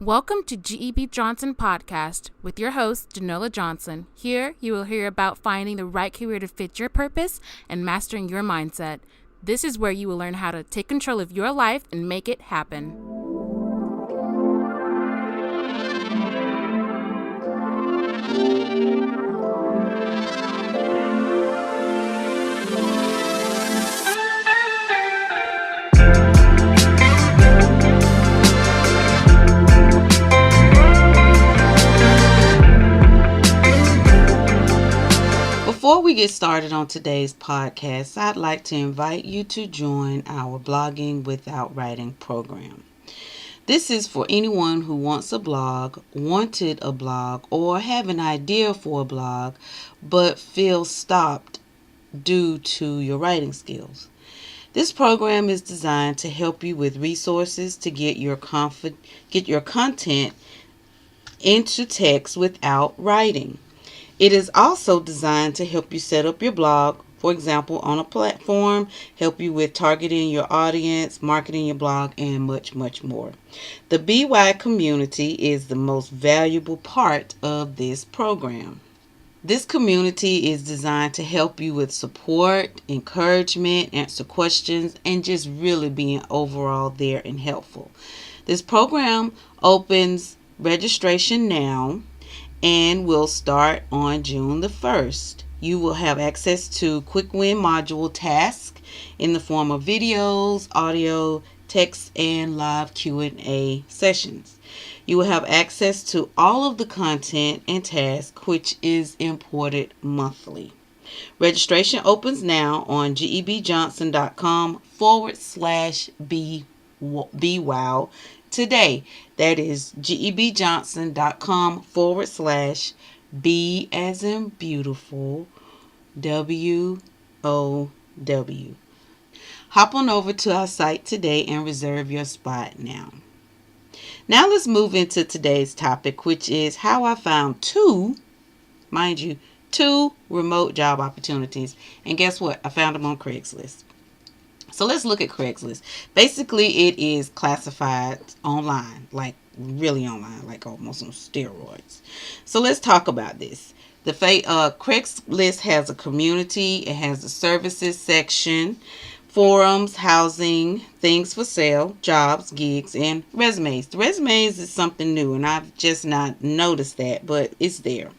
Welcome to GEB Johnson Podcast with your host, Janola Johnson. Here, you will hear about finding the right career to fit your purpose and mastering your mindset. This is where you will learn how to take control of your life and make it happen. Before we get started on today's podcast, I'd like to invite you to join our Blogging Without Writing program. This is for anyone who wants a blog, wanted a blog, or have an idea for a blog, but feels stopped due to your writing skills. This program is designed to help you with resources to get your content into text without writing. It is also designed to help you set up your blog, for example, on a platform, help you with targeting your audience, marketing your blog, and much, much more. The BY community is the most valuable part of this program. This community is designed to help you with support, encouragement, answer questions, and just really being overall there and helpful. This program opens registration now and will start on June the 1st. You will have access to quick win module tasks in the form of videos, audio, text, and live Q&A sessions. You will have access to all of the content and tasks, which is imported monthly. Registration opens now on gebjohnson.com/BWOW today. That is gebjohnson.com/B as in beautiful, WOW. Hop on over to our site today and reserve your spot now. Now let's move into today's topic, which is how I found two remote job opportunities. And guess what? I found them on Craigslist. So let's look at Craigslist. Basically, it is classified online, like really online, like almost on steroids. So let's talk about this. The Craigslist has a community. It has a services section, forums, housing, things for sale, jobs, gigs, and resumes. The resumes is something new, and I've just not noticed that, but it's there.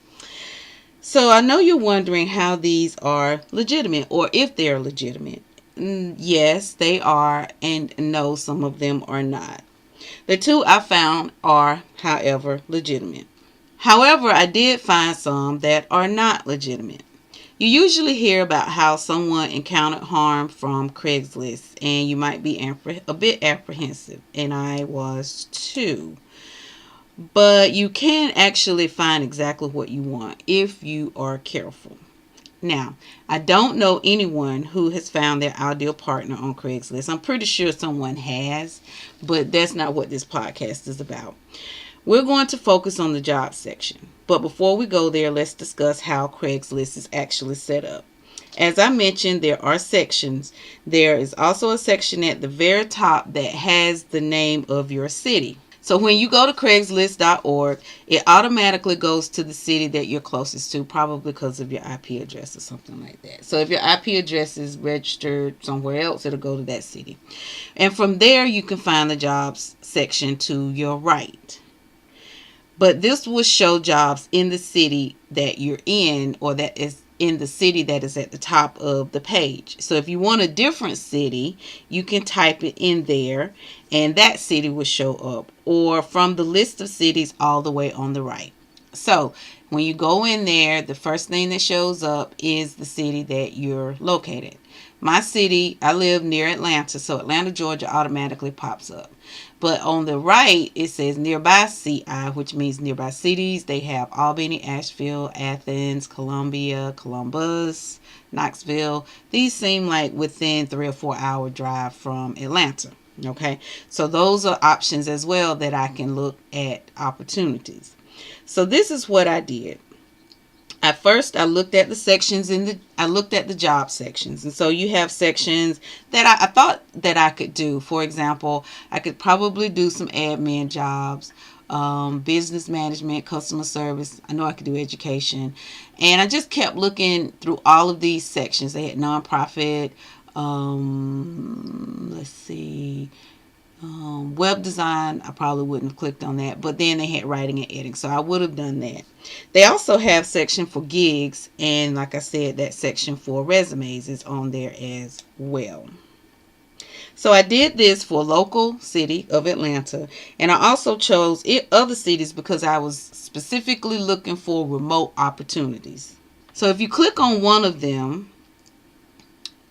So I know you're wondering how these are legitimate, or if they're legitimate. Yes, they are, and no, some of them are not. The two I found are, however, legitimate. However, I did find some that are not legitimate. You usually hear about how someone encountered harm from Craigslist, and you might be a bit apprehensive, and I was too. But you can actually find exactly what you want if you are careful. Now, I don't know anyone who has found their ideal partner on Craigslist. I'm pretty sure someone has, but that's not what this podcast is about. We're going to focus on the job section. But before we go there, let's discuss how Craigslist is actually set up. As I mentioned, there are sections. There is also a section at the very top that has the name of your city. So when you go to Craigslist.org, it automatically goes to the city that you're closest to, probably because of your IP address or something like that. So if your IP address is registered somewhere else, it'll go to that city. And from there, you can find the jobs section to your right. But this will show jobs in the city that you're in, or that is in the city that is at the top of the page. So if you want a different city, you can type it in there and that city will show up, or from the list of cities all the way on the right. So when you go in there, the first thing that shows up is the city that you're located. My city, I live near Atlanta, so Atlanta, Georgia automatically pops up. But on the right, it says nearby CI, which means nearby cities. They have Albany, Asheville, Athens, Columbia, Columbus, Knoxville. These seem like within 3 or 4 hour drive from Atlanta. Okay, so those are options as well that I can look at opportunities. So this is what I did. At first, I looked at the sections I looked at the job sections. And so you have sections that I thought that I could do. For example, I could probably do some admin jobs. business management, customer service. I know I could do education. And I just kept looking through all of these sections. They had nonprofit, let's see, web design. I probably wouldn't have clicked on that, but then they had writing and editing, so I would have done that. They also have section for gigs, and like I said, that section for resumes is on there as well. So I did this for local city of Atlanta, and I also chose other cities because I was specifically looking for remote opportunities. So if you click on one of them,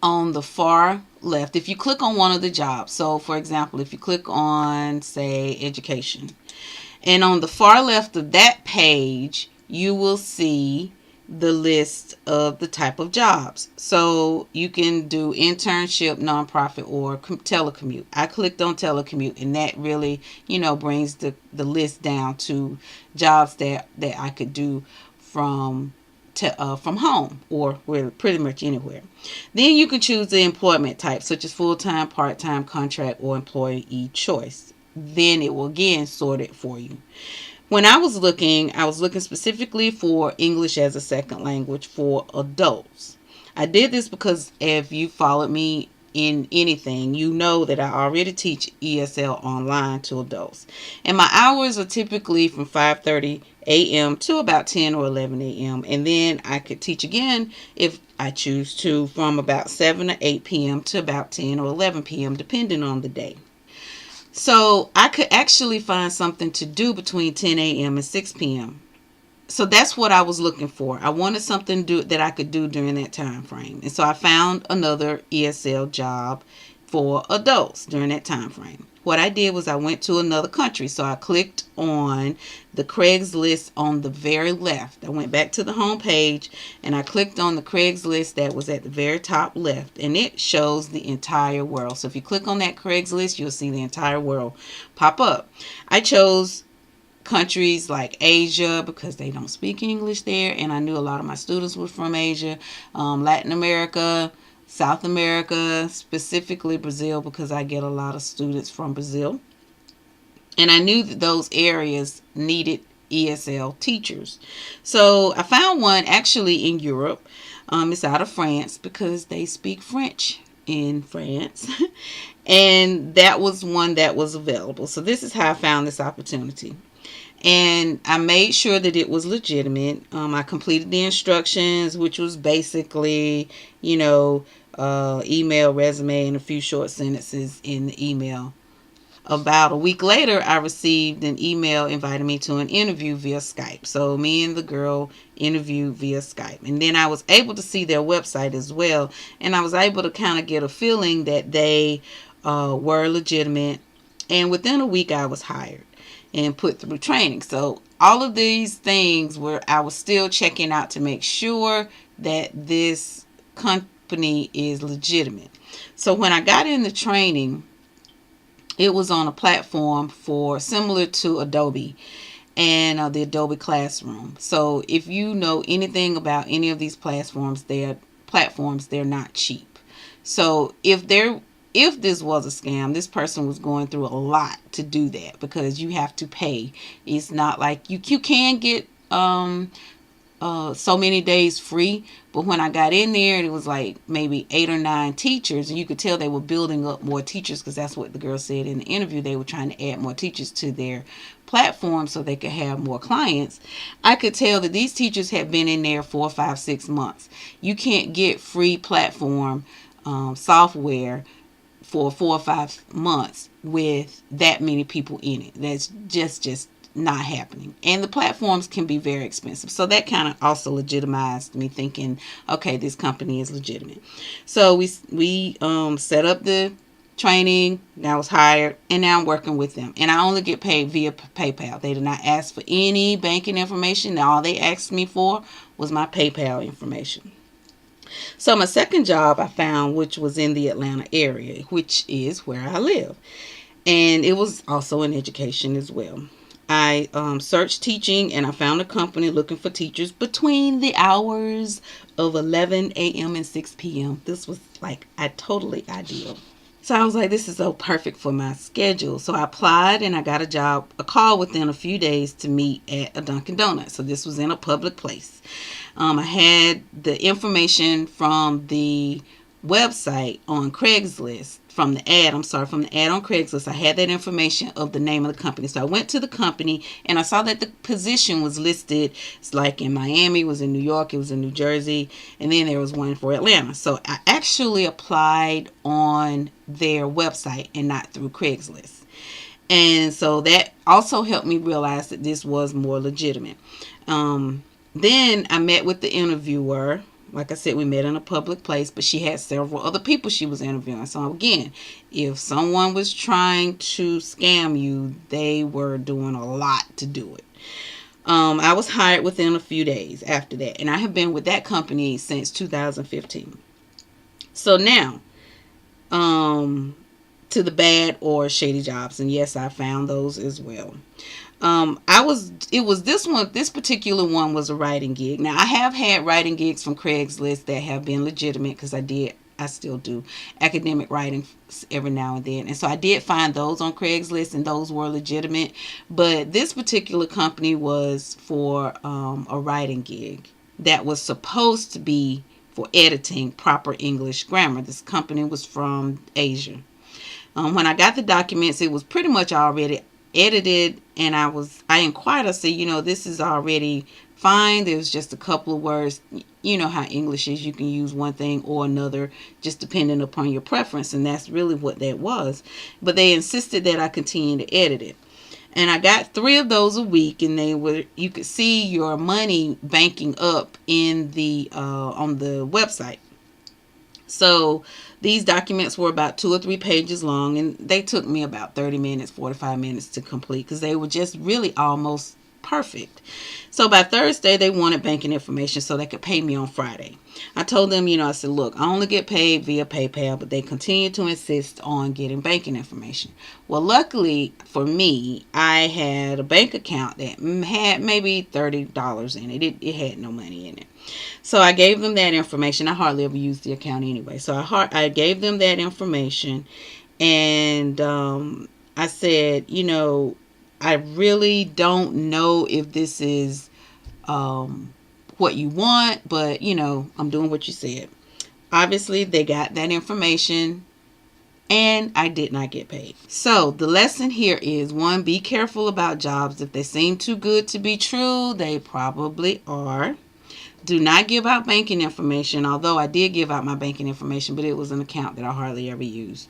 on the far left, if you click on one of the jobs, so for example, if you click on, say, education, and on the far left of that page, you will see the list of the type of jobs. So you can do internship, nonprofit, or telecommute. I clicked on telecommute, and that really, brings the list down to jobs that I could do from home, or really pretty much anywhere. Then you can choose the employment type, such as full-time, part-time, contract, or employee choice. Then it will again sort it for you. When I was looking specifically for English as a second language for adults. I did this because if you followed me in anything, you know that I already teach ESL online to adults. And my hours are typically from 5:30 a.m. to about 10 or 11 a.m. And then I could teach again if I choose to from about 7 to 8 p.m. to about 10 or 11 p.m. depending on the day. So I could actually find something to do between 10 a.m. and 6 p.m. So that's what I was looking for. I wanted something that I could do during that time frame. And so I found another ESL job for adults during that time frame. What I did was I went to another country. So I clicked on the Craigslist on the very left. I went back to the home page and I clicked on the Craigslist that was at the very top left, and it shows the entire world. So if you click on that Craigslist, you'll see the entire world pop up. I chose countries like Asia because they don't speak English there, and I knew a lot of my students were from Asia, Latin America, South America, specifically Brazil because I get a lot of students from Brazil. And I knew that those areas needed ESL teachers. So I found one actually in Europe. It's out of France because they speak French in France. And that was one that was available. So this is how I found this opportunity. And I made sure that it was legitimate. I completed the instructions, which was basically, email, resume, and a few short sentences in the email. About a week later, I received an email inviting me to an interview via Skype. So me and the girl interviewed via Skype. And then I was able to see their website as well. And I was able to kind of get a feeling that they were legitimate. And within a week, I was hired and put through training. So all of these things where I was still checking out to make sure that this company is legitimate. So when I got into training, it was on a platform for similar to Adobe and the Adobe Classroom. So if you know anything about any of these platforms, they're not cheap. So if this was a scam, this person was going through a lot to do that because you have to pay. It's not like you can get so many days free, but when I got in there, it was like maybe 8 or 9 teachers, and you could tell they were building up more teachers because that's what the girl said in the interview. They were trying to add more teachers to their platform so they could have more clients. I could tell that these teachers had been in there 4, 5, 6 months. You can't get free platform software for 4 or 5 months with that many people in it. That's just not happening. And the platforms can be very expensive. So that kind of also legitimized me thinking, okay, this company is legitimate. So we set up the training. I was hired, and now I'm working with them. And I only get paid via PayPal. They did not ask for any banking information. All they asked me for was my PayPal information. So my second job I found, which was in the Atlanta area, which is where I live. And it was also in education as well. I searched teaching, and I found a company looking for teachers between the hours of 11 a.m. and 6 p.m. This was like totally ideal. So I was like, this is so perfect for my schedule. So I applied and I got a call within a few days to meet at a Dunkin' Donuts. So this was in a public place. I had the information from the website on Craigslist, from the ad on Craigslist. I had that information of the name of the company. So I went to the company and I saw that the position was listed. It's like in Miami, it was in New York, it was in New Jersey, and then there was one for Atlanta. So I actually applied on their website and not through Craigslist. And so that also helped me realize that this was more legitimate. Then I met with the interviewer. Like I said, we met in a public place, but she had several other people she was interviewing. So again, if someone was trying to scam you, they were doing a lot to do it. I was hired within a few days after that, and I have been with that company since 2015. So now, to the bad or shady jobs, and yes, I found those as well. This particular one was a writing gig. Now I have had writing gigs from Craigslist that have been legitimate, because I still do academic writing every now and then. And so I did find those on Craigslist, and those were legitimate. But this particular company was for a writing gig that was supposed to be for editing proper English grammar. This company was from Asia. When I got the documents, it was pretty much already edited, and I inquired. I said, this is already fine. There's just a couple of words. You know how English is. You can use one thing or another, just depending upon your preference, and that's really what that was. But they insisted that I continue to edit it. And I got 3 of those a week, and you could see your money banking up in the on the website. So these documents were about 2 or 3 pages long, and they took me about 30 minutes, 45 minutes to complete, because they were just really almost perfect. So by Thursday, they wanted banking information so they could pay me on Friday. I told them, I said, look, I only get paid via PayPal, but they continue to insist on getting banking information. Well, luckily for me, I had a bank account that had maybe $30 in it. It had no money in it. So I gave them that information. I hardly ever use the account anyway. So I gave them that information, and I said, I really don't know if this is what you want, but I'm doing what you said. Obviously, they got that information, and I did not get paid. So the lesson here is, 1, be careful about jobs. If they seem too good to be true, they probably are. Do not give out banking information, although I did give out my banking information, but it was an account that I hardly ever used.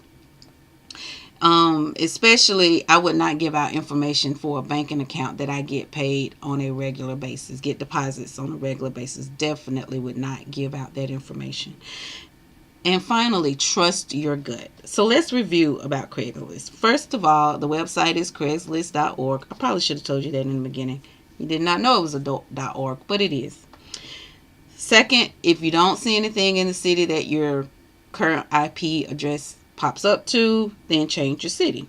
Especially, I would not give out information for a banking account that I get paid on a regular basis, get deposits on a regular basis. Definitely would not give out that information. And finally, trust your gut. So let's review about Craigslist. First of all, the website is Craigslist.org. I probably should have told you that in the beginning. You did not know it was a .org, but it is. Second, if you don't see anything in the city that your current IP address pops up to, then change your city.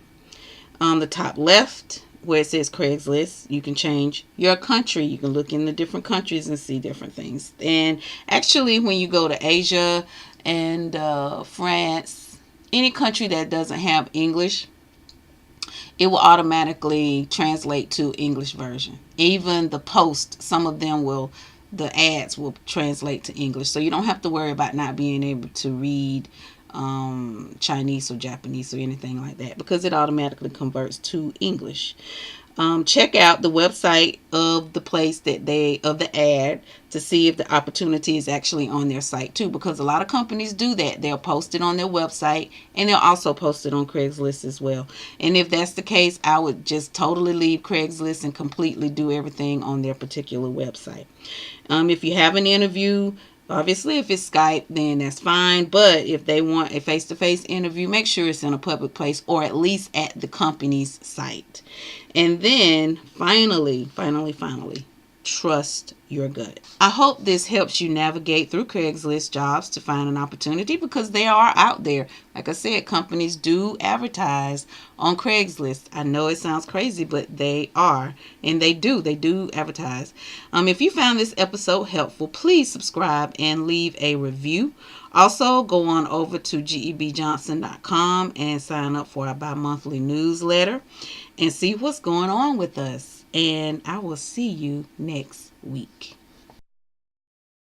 On the top left, where it says Craigslist, you can change your country. You can look in the different countries and see different things. And actually, when you go to Asia and France, any country that doesn't have English, it will automatically translate to English version. Even the post, some of them the ads will translate to English. So you don't have to worry about not being able to read Chinese or Japanese or anything like that, because it automatically converts to English. Check out the website of the place of the ad to see if the opportunity is actually on their site too, because a lot of companies do that. They'll post it on their website, and they'll also post it on Craigslist as well. And if that's the case, I would just totally leave Craigslist and completely do everything on their particular website. If you have an interview, obviously, if it's Skype, then that's fine. But if they want a face-to-face interview, make sure it's in a public place, or at least at the company's site. And then finally, trust your gut. I hope this helps you navigate through Craigslist jobs to find an opportunity, because they are out there. Like I said, companies do advertise on Craigslist. I know it sounds crazy, but they are. And they do advertise. If you found this episode helpful, please subscribe and leave a review. Also, go on over to gebjohnson.com and sign up for our bi-monthly newsletter and see what's going on with us. And I will see you next week.